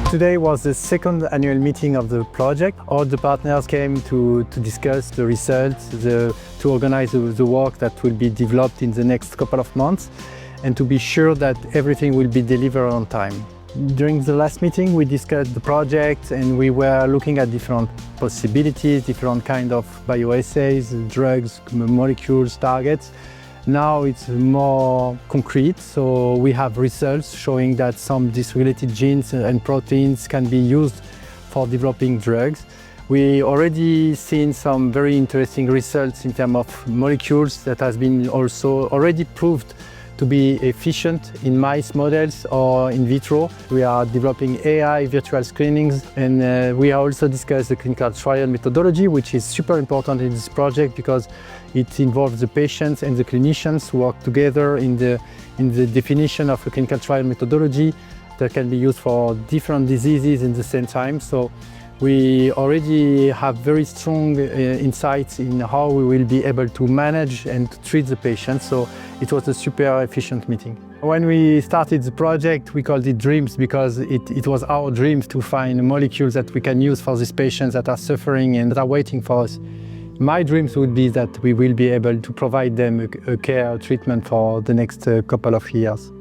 Today was the second annual meeting of the project. All the partners came to discuss the results, to organize the work that will be developed in the next couple of months, and to be sure that everything will be delivered on time. During the last meeting, we discussed the project and we were looking at different possibilities, different kind of bioassays, drugs, molecules, targets. Now it's more concrete, so we have results showing that some dysregulated genes and proteins can be used for developing drugs. We already seen some very interesting results in terms of molecules that has been also already proved to be efficient in mice models or in vitro. We are developing AI virtual screenings, and we also discussed the clinical trial methodology, which is super important in this project because it involves the patients and the clinicians who work together in the definition of a clinical trial methodology that can be used for different diseases in the same time. So we already have very strong insights in how we will be able to manage and to treat the patients. So it was a super efficient meeting. When we started the project, we called it Dreams because it was our dreams to find molecules that we can use for these patients that are suffering and that are waiting for us. My dreams would be that we will be able to provide them a care treatment for the next couple of years.